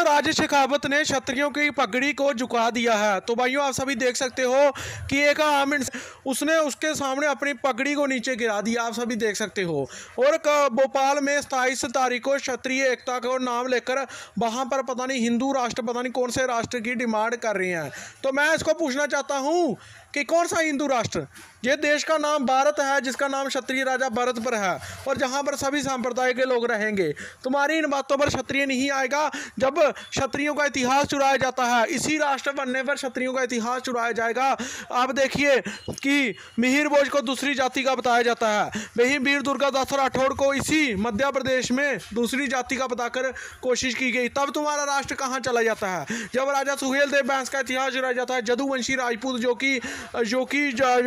राजा शेखावत ने क्षत्रियों की पगड़ी को झुका दिया है। तो भाइयों आप सभी देख सकते हो कि एक आम उसने उसके सामने अपनी पगड़ी को नीचे गिरा दिया, आप सभी देख सकते हो। और भोपाल में 27 तारीख को क्षत्रिय एकता को नाम लेकर वहां पर पता नहीं हिंदू राष्ट्र, पता नहीं कौन से राष्ट्र की डिमांड कर रहे हैं। तो मैं इसको पूछना चाहता हूं कि कौन सा हिंदू राष्ट्र? ये देश का नाम भारत है, जिसका नाम क्षत्रिय राजा भरत पर है और जहां पर सभी संप्रदाय के लोग रहेंगे। तुम्हारी इन बातों पर क्षत्रिय नहीं आएगा। जब क्षत्रियों का इतिहास चुराया जाता है, इसी राष्ट्र बनने पर क्षत्रियों का इतिहास चुराया जाएगा। आप देखिए कि मिहिर भोज को दूसरी जाति का बताया जाता है, वही वीर दुर्गादास राठौड़ को इसी मध्य प्रदेश में दूसरी जाति का बताकर कोशिश की गई। तब तुम्हारा राष्ट्र कहाँ चला जाता है? जब राजा सुहेल देव बैंस का इतिहास चुराया जाता है, जदुवंशी राजपूत जो कि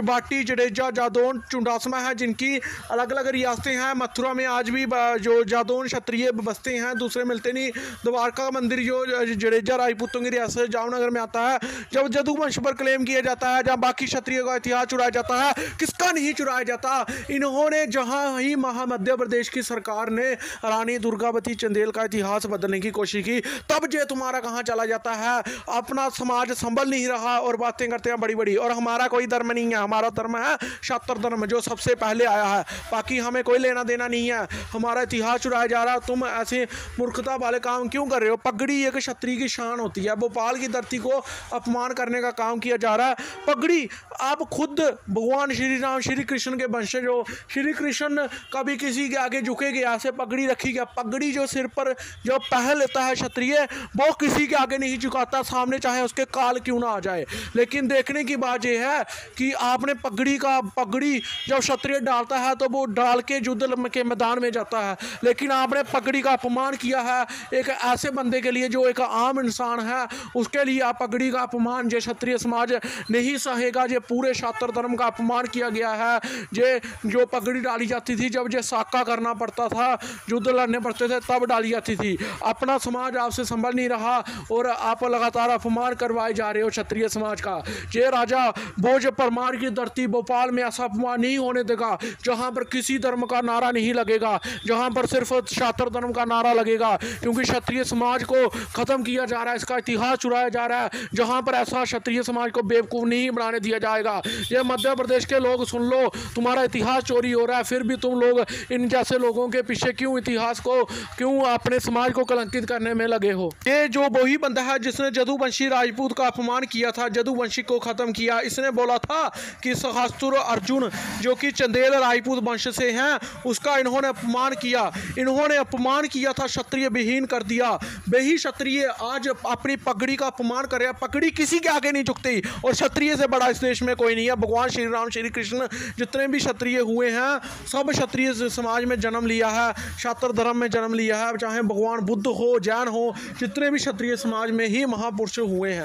भाटी, जडेजा, जादौन, चुंडासमा है, जिनकी अलग अलग रियासतें हैं। मथुरा में आज भी जो जादौन क्षत्रिय बसते हैं, दूसरे मिलते नहीं। द्वारका मंदिर जो जडेजा राजपूतों की रियासत जामनगर में आता है। जब जदुवंश पर क्लेम किया जाता है, जहाँ बाकी क्षत्रियों का इतिहास चुराया जाता है, किसका नहीं चुराया जाता? इन्होंने जहाँ ही मध्य प्रदेश की सरकार ने रानी दुर्गावती चंदेल का इतिहास बदलने की कोशिश की, तब जे तुम्हारा कहाँ चला जाता है? अपना समाज संभल नहीं रहा और बातें करते हैं बड़ी बड़ी। और हमारा कोई धर्म नहीं है, हमारा धर्म है शात्र धर्म, जो सबसे पहले आया है। बाकी हमें कोई लेना देना नहीं है। हमारा इतिहास चुराया जा रहा है। तुम ऐसे मूर्खता वाले काम क्यों कर रहे हो? पगड़ी एक क्षत्रिय की शान होती है। भोपाल की धरती को अपमान करने का काम किया जा रहा है। पगड़ी, आप खुद भगवान श्री राम श्री कृष्ण के वंशज हो। श्री कृष्ण कभी किसी के आगे झुके गया, ऐसे पगड़ी रखी गया। पगड़ी जो सिर पर जो पहन लेता है क्षत्रिय, वो किसी के आगे नहीं झुकाता, सामने चाहे उसके काल क्यों ना आ जाए। लेकिन देखने की बात यह है कि आपने पगड़ी जब क्षत्रिय डालता है तो वो डाल के युद्ध के मैदान में जाता है, लेकिन आपने पगड़ी का अपमान किया है एक ऐसे बंदे के लिए जो एक आम इंसान है। उसके लिए आप पगड़ी का अपमान जे क्षत्रिय समाज नहीं सहेगा। जे पूरे शात्र धर्म का अपमान किया गया है। जे जो पगड़ी डाली जाती थी जब जे साका करना पड़ता था, युद्ध लड़ने पड़ते थे, तब डाली जाती थी। अपना समाज आपसे संभल नहीं रहा और आप लगातार अपमान करवाए जा रहे हो क्षत्रिय समाज का। जे राजा भोज परमार की धरती भोपाल में ऐसा अपमान नहीं होने देगा जहां पर किसी धर्म का नारा नहीं लगेगा, जहां पर सिर्फ शात्र धर्म का नारा लगेगा, क्योंकि क्षत्रिय समाज को खत्म किया जा रहा है, इसका इतिहास चुराया जा रहा है। जहां पर ऐसा क्षत्रिय समाज को बेवकूफ नहीं बनाने दिया जाएगा। ये मध्य प्रदेश के लोग सुन लो, तुम्हारा इतिहास चोरी हो रहा है, फिर भी तुम लोग इन जैसे लोगों के पीछे क्यों अपने समाज को कलंकित करने में लगे हो? ये जो वही बंदा है जिसने जदुवंशी राजपूत का अपमान किया था, जदुवंशी को खत्म किया। इसने बोला था कि सहस्त्र अर्जुन जो कि चंदेल राजपूत वंश से हैं, उसका इन्होंने अपमान किया। इन्होंने अपमान किया था, क्षत्रिय विहीन कर दिया। वही क्षत्रिय आज अपनी पगड़ी का अपमान कर रहे हैं। पगड़ी किसी के आगे नहीं झुकती और क्षत्रिय से बड़ा इस देश में कोई नहीं है। भगवान श्री राम श्री कृष्ण जितने भी क्षत्रिय हुए हैं, सब क्षत्रिय समाज में जन्म लिया है, शात्र धर्म में जन्म लिया है। चाहे भगवान बुद्ध हो, जैन हो, जितने भी क्षत्रिय समाज में ही महापुरुष हुए हैं।